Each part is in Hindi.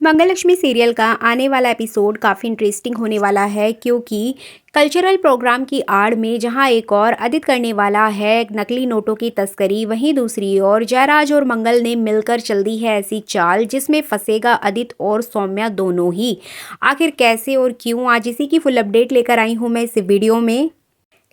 मंगलक्ष्मी सीरियल का आने वाला एपिसोड काफ़ी इंटरेस्टिंग होने वाला है क्योंकि कल्चरल प्रोग्राम की आड़ में जहां एक और अदित करने वाला है नकली नोटों की तस्करी, वहीं दूसरी ओर जयराज और मंगल ने मिलकर चल दी है ऐसी चाल जिसमें फंसेगा अदित और सौम्या दोनों ही। आखिर कैसे और क्यों, आज इसी की फुल अपडेट लेकर आई हूं मैं इस वीडियो में,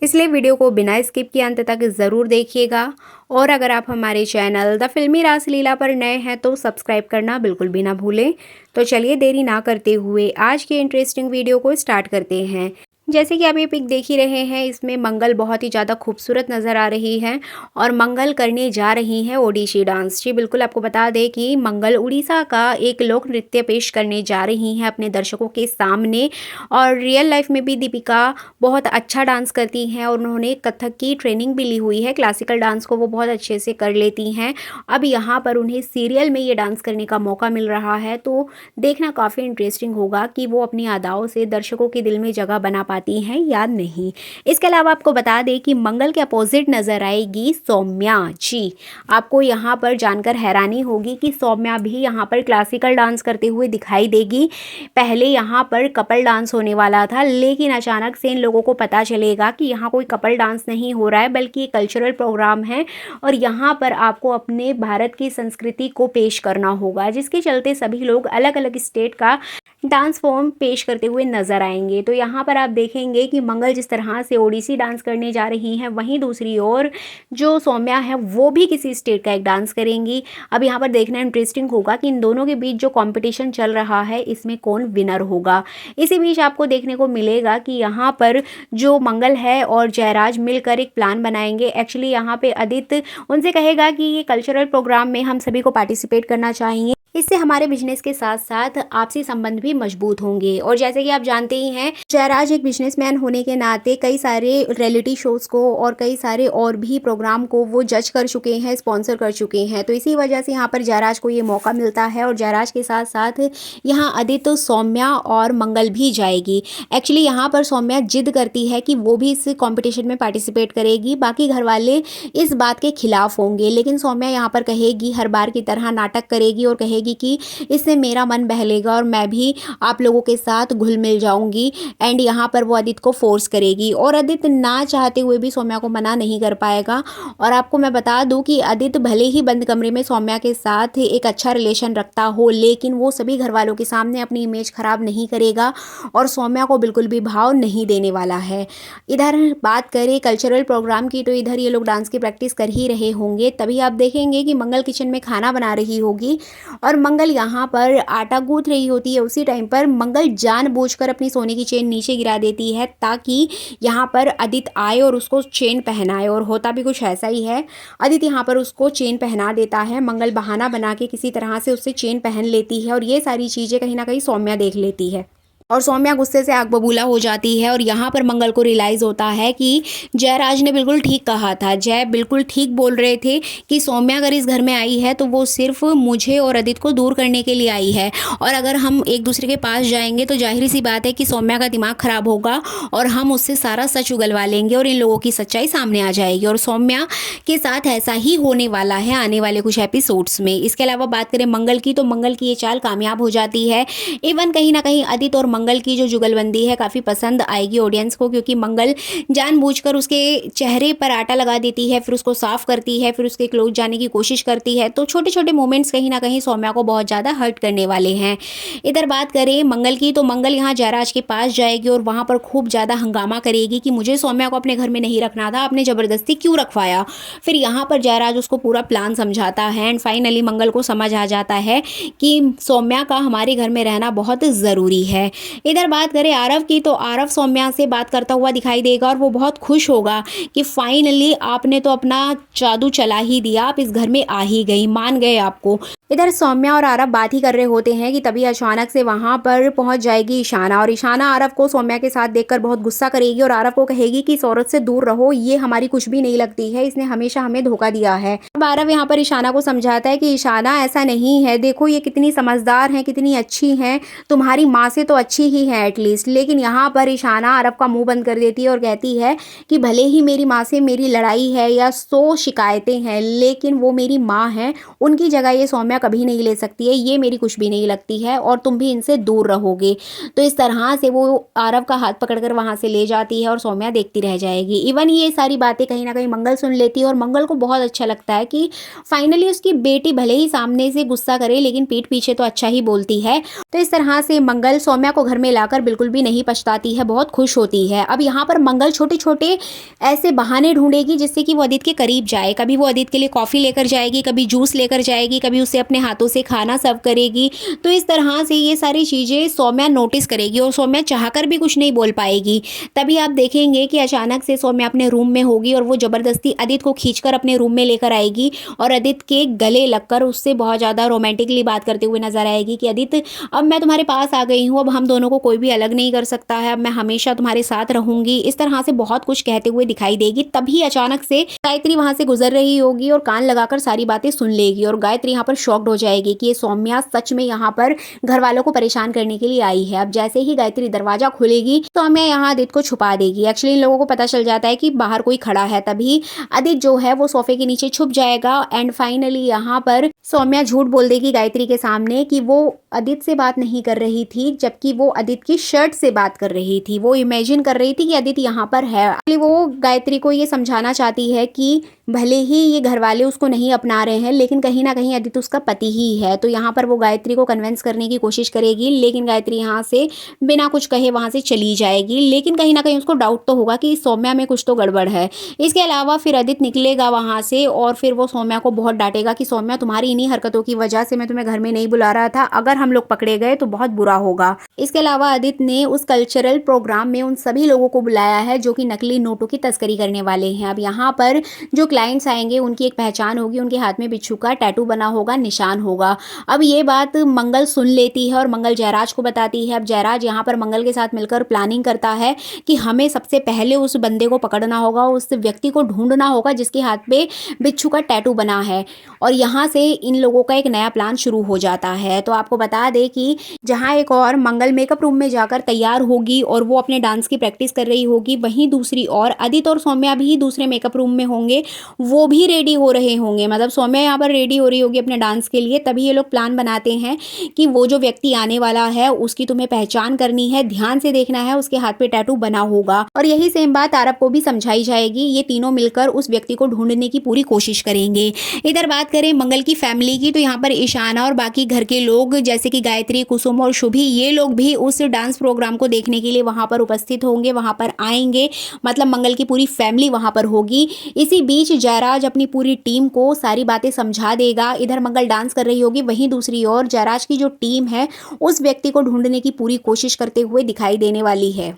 इसलिए वीडियो को बिना स्किप किए अंत तक ज़रूर देखिएगा। और अगर आप हमारे चैनल द फिल्मी रासलीला पर नए हैं तो सब्सक्राइब करना बिल्कुल भी ना भूलें। तो चलिए देरी ना करते हुए आज के इंटरेस्टिंग वीडियो को स्टार्ट करते हैं। जैसे कि आप ये पिक देख ही रहे हैं, इसमें मंगल बहुत ही ज़्यादा खूबसूरत नज़र आ रही है और मंगल करने जा रही हैं ओडिसी डांस। जी बिल्कुल, आपको बता दें कि मंगल उड़ीसा का एक लोक नृत्य पेश करने जा रही हैं अपने दर्शकों के सामने। और रियल लाइफ में भी दीपिका बहुत अच्छा डांस करती हैं और उन्होंने कथक की ट्रेनिंग भी ली हुई है। क्लासिकल डांस को वो बहुत अच्छे से कर लेती हैं। अब यहाँ पर उन्हें सीरियल में ये डांस करने का मौका मिल रहा है, तो देखना काफ़ी इंटरेस्टिंग होगा कि वो अपनी अदाओं से दर्शकों के दिल में जगह बना पाती हैं या नहीं। इसके अलावा आपको बता दें कि मंगल के अपोजिट नजर आएगी सौम्या। जी, आपको यहाँ पर जानकर हैरानी होगी कि सौम्या भी यहाँ पर क्लासिकल डांस करते हुए दिखाई देगी। पहले यहाँ पर कपल डांस होने वाला था, लेकिन अचानक से इन लोगों को पता चलेगा कि यहाँ कोई कपल डांस नहीं हो रहा है बल्कि एक कल्चरल प्रोग्राम है और यहाँ पर आपको अपने भारत की संस्कृति को पेश करना होगा, जिसके चलते सभी लोग अलग अलग स्टेट का डांस फॉर्म पेश करते हुए नजर आएंगे। तो यहाँ पर आप देखेंगे कि मंगल जिस तरह से ओडिसी डांस करने जा रही हैं, वहीं दूसरी ओर जो सौम्या है वो भी किसी स्टेट का एक डांस करेंगी। अब यहाँ पर देखना इंटरेस्टिंग होगा कि इन दोनों के बीच जो कंपटीशन चल रहा है इसमें कौन विनर होगा। इसी बीच आपको देखने को मिलेगा कि यहाँ पर जो मंगल है और जयराज मिलकर एक प्लान बनाएंगे। एक्चुअली यहाँ पे आदित्य उनसे कहेगा कि ये कल्चरल प्रोग्राम में हम सभी को पार्टिसिपेट करना चाहिए, इससे हमारे बिजनेस के साथ साथ आपसी संबंध भी मजबूत होंगे। और जैसे कि आप जानते ही हैं, जयराज एक बिजनेसमैन होने के नाते कई सारे रियलिटी शोज़ को और कई सारे और भी प्रोग्राम को वो जज कर चुके हैं, स्पॉन्सर कर चुके हैं। तो इसी वजह से यहाँ पर जयराज को ये मौका मिलता है और जयराज के साथ साथ यहाँ आदित्य, सौम्या और मंगल भी जाएगी। एक्चुअली यहाँ पर सौम्या जिद करती है कि वो भी इस कॉम्पिटिशन में पार्टिसिपेट करेगी, बाकी घर वाले इस बात के खिलाफ होंगे, लेकिन सौम्या यहाँ पर कहेगी, हर बार की तरह नाटक करेगी और कहेगी कि इससे मेरा मन बहलेगा और मैं भी आप लोगों के साथ घुल मिल जाऊंगी। एंड यहाँ पर वो आदित्य को फोर्स करेगी और आदित्य ना चाहते हुए भी सौम्या को मना नहीं कर पाएगा। और आपको मैं बता दूं कि आदित्य भले ही बंद कमरे में सौम्या के साथ एक अच्छा रिलेशन रखता हो, लेकिन वो सभी घर वालों के सामने अपनी इमेज खराब नहीं करेगा और सौम्या को बिल्कुल भी भाव नहीं देने वाला है। इधर बात करें कल्चरल प्रोग्राम की, तो इधर ये लोग डांस की प्रैक्टिस कर ही रहे होंगे। तभी आप देखेंगे कि मंगल किचन में खाना बना रही होगी और मंगल यहाँ पर आटा गूंथ रही होती है। उसी टाइम पर मंगल जानबूझकर अपनी सोने की चेन नीचे गिरा देती है ताकि यहाँ पर आदित्य आए और उसको चेन पहनाए, और होता भी कुछ ऐसा ही है। आदित्य यहाँ पर उसको चेन पहना देता है, मंगल बहाना बना के किसी तरह से उससे चेन पहन लेती है और ये सारी चीज़ें कहीं ना कहीं सौम्या देख लेती है और सौम्या गुस्से से आग बबूला हो जाती है। और यहाँ पर मंगल को रियलाइज होता है कि जयराज ने बिल्कुल ठीक कहा था, जय बिल्कुल ठीक बोल रहे थे कि सौम्या अगर इस घर में आई है तो वो सिर्फ मुझे और आदित्य को दूर करने के लिए आई है, और अगर हम एक दूसरे के पास जाएंगे तो जाहिर सी बात है कि सौम्या का दिमाग खराब होगा और हम उससे सारा सच उगलवा लेंगे और इन लोगों की सच्चाई सामने आ जाएगी। और सौम्या के साथ ऐसा ही होने वाला है आने वाले कुछ एपिसोड्स में। इसके अलावा बात करें मंगल की, तो मंगल की ये चाल कामयाब हो जाती है। इवन कहीं ना कहीं आदित्य और मंगल की जो जुगलबंदी है काफ़ी पसंद आएगी ऑडियंस को, क्योंकि मंगल जानबूझकर उसके चेहरे पर आटा लगा देती है, फिर उसको साफ करती है, फिर उसके क्लोज जाने की कोशिश करती है। तो छोटे छोटे मोमेंट्स कहीं ना कहीं सौम्या को बहुत ज़्यादा हर्ट करने वाले हैं। इधर बात करें मंगल की, तो मंगल यहाँ जयराज के पास जाएगी और वहाँ पर खूब ज़्यादा हंगामा करेगी कि मुझे सौम्या को अपने घर में नहीं रखना था, आपने ज़बरदस्ती क्यों रखवाया। फिर यहाँ पर जयराज उसको पूरा प्लान समझाता है एंड फाइनली मंगल को समझ आ जाता है कि सौम्या का हमारे घर में रहना बहुत ज़रूरी है। इधर बात करें आरव की, तो आरव सौम्या से बात करता हुआ दिखाई देगा और वो बहुत खुश होगा कि फाइनली आपने तो अपना जादू चला ही दिया, आप इस घर में आ ही गई, मान गए आपको। इधर सौम्या और आरव बात ही कर रहे होते हैं कि तभी अचानक से वहां पर पहुंच जाएगी ईशाना, और ईशाना आरव को सौम्या के साथ देखकर बहुत गुस्सा करेगी और आरव को कहेगी कि इस औरत से दूर रहो, ये हमारी कुछ भी नहीं लगती है, इसने हमेशा हमें धोखा दिया है। अब आरव यहाँ पर ईशाना को समझाता है कि ईशाना ऐसा नहीं है, देखो ये कितनी समझदार है, कितनी अच्छी है, तुम्हारी माँ से तो अच्छी अच्छी ही हैं एटलीस्ट। लेकिन यहाँ पर ईशाना आरव का मुंह बंद कर देती है और कहती है कि भले ही मेरी माँ से मेरी लड़ाई है या 100 शिकायतें हैं, लेकिन वो मेरी माँ हैं, उनकी जगह ये सौम्या कभी नहीं ले सकती है, ये मेरी कुछ भी नहीं लगती है और तुम भी इनसे दूर रहोगे। तो इस तरह से वो आरव का हाथ पकड़कर वहाँ से ले जाती है और सौम्या देखती रह जाएगी। इवन ये सारी बातें कहीं ना कहीं मंगल सुन लेती है और मंगल को बहुत अच्छा लगता है कि फाइनली उसकी बेटी भले ही सामने से गुस्सा करे लेकिन पीठ पीछे तो अच्छा ही बोलती है। तो इस तरह से मंगल सौम्या को घर में लाकर बिल्कुल भी नहीं पछताती है, बहुत खुश होती है। अब यहाँ पर मंगल छोटे छोटे ऐसे बहाने ढूंढेगी जिससे कि वो अदित के करीब जाए। कभी वो अदित के लिए कॉफ़ी लेकर जाएगी, कभी जूस लेकर जाएगी, कभी उसे अपने हाथों से खाना सर्व करेगी। तो इस तरह से ये सारी चीज़ें सौम्या नोटिस करेगी और सौम्या चाहकर भी कुछ नहीं बोल पाएगी। तभी आप देखेंगे कि अचानक से सौम्या अपने रूम में होगी और वो ज़बरदस्ती अदित को खींचकर अपने रूम में लेकर आएगी और अदित के गले लगकर उससे बहुत ज़्यादा रोमांटिकली बात करते हुए नजर आएगी कि अदित, अब मैं तुम्हारे पास आ गई हूँ, अब हम दोनों को कोई भी अलग नहीं कर सकता है, अब मैं हमेशा तुम्हारे साथ रहूंगी। इस तरह से बहुत कुछ कहते हुए दिखाई देगी। तभी अचानक से गायत्री वहां से गुजर रही होगी और कान लगाकर सारी बातें सुन लेगी और गायत्री यहाँ पर शॉक्ड हो जाएगी कि ये सौम्या सच में यहाँ पर घर वालों को परेशान करने के लिए आई है। अब जैसे ही गायत्री दरवाजा खोलेगी तो सौम्या यहाँ आदित को छुपा देगी। एक्चुअली इन लोगों को पता चल जाता है कि बाहर कोई खड़ा है। तभी आदित जो है वो सोफे के नीचे छुप जाएगा एंड फाइनली यहाँ पर सौम्या झूठ बोल देगी गायत्री के सामने कि वो अदित से बात नहीं कर रही थी, जबकि वो अदित की शर्ट से बात कर रही थी। वो इमेजिन कर रही थी कि अदित यहाँ पर है। वो गायत्री को ये समझाना चाहती है कि भले ही ये घर वाले उसको नहीं अपना रहे हैं लेकिन कहीं ना कहीं अदित उसका पति ही है। तो यहाँ पर वो गायत्री को कन्विंस करने की कोशिश करेगी लेकिन गायत्री यहाँ से बिना कुछ कहे वहाँ से चली जाएगी। लेकिन कहीं ना कहीं उसको डाउट तो होगा कि सौम्या में कुछ तो गड़बड़ है। इसके अलावा फिर अदित निकलेगा वहाँ से और फिर वो सौम्या को बहुत डांटेगा कि सौम्या, तुम्हारी इन्हीं हरकतों की वजह से मैं तुम्हें घर में नहीं बुला रहा था, अगर हम लोग पकड़े गए तो बहुत बुरा होगा। इसके अलावा आदित्य ने उस कल्चरल प्रोग्राम में उन सभी लोगों को बुलाया है जो कि नकली नोटों की तस्करी करने वाले हैं। अब यहाँ पर जो क्लाइंट्स आएंगे उनकी एक पहचान होगी, उनके हाथ में बिच्छू का टैटू बना होगा, निशान होगा। अब ये बात मंगल सुन लेती है और मंगल जयराज को बताती है। अब जयराज यहाँ पर मंगल के साथ मिलकर प्लानिंग करता है कि हमें सबसे पहले उस बंदे को पकड़ना होगा, उस व्यक्ति को ढूंढना होगा जिसके हाथ पे बिच्छू का टैटू बना है। और यहाँ से इन लोगों का एक नया प्लान शुरू हो जाता है। तो आपको बता दें कि जहाँ एक और मंगल मेकअप रूम में जाकर तैयार होगी और वो अपने डांस की प्रैक्टिस कर रही होगी, वहीं दूसरी ओर आदित्य और सौम्या भी दूसरे मेकअप रूम में होंगे, वो भी रेडी हो रहे होंगे। मतलब सौम्या यहाँ पर रेडी हो रही होगी अपने डांस के लिए। तभी ये लोग प्लान बनाते हैं कि वो जो व्यक्ति आने वाला है उसकी तुम्हें पहचान करनी है, ध्यान से देखना है, उसके हाथ पे टैटू बना होगा। और यही सेम बात आरव को भी समझाई जाएगी। ये तीनों मिलकर उस व्यक्ति को ढूंढने की पूरी कोशिश करेंगे। इधर बात करें मंगल की फैमिली की, तो यहाँ पर ईशाना और बाकी घर के लोग जैसे कि गायत्री, कुसुम और शुभी, ये लोग भी उस डांस प्रोग्राम को देखने के लिए वहां पर उपस्थित होंगे, वहां पर आएंगे। मतलब मंगल की पूरी फैमिली वहां पर होगी। इसी बीच जयराज अपनी पूरी टीम को सारी बातें समझा देगा। इधर मंगल डांस कर रही होगी, वहीं दूसरी ओर जयराज की जो टीम है उस व्यक्ति को ढूंढने की पूरी कोशिश करते हुए दिखाई देने वाली है।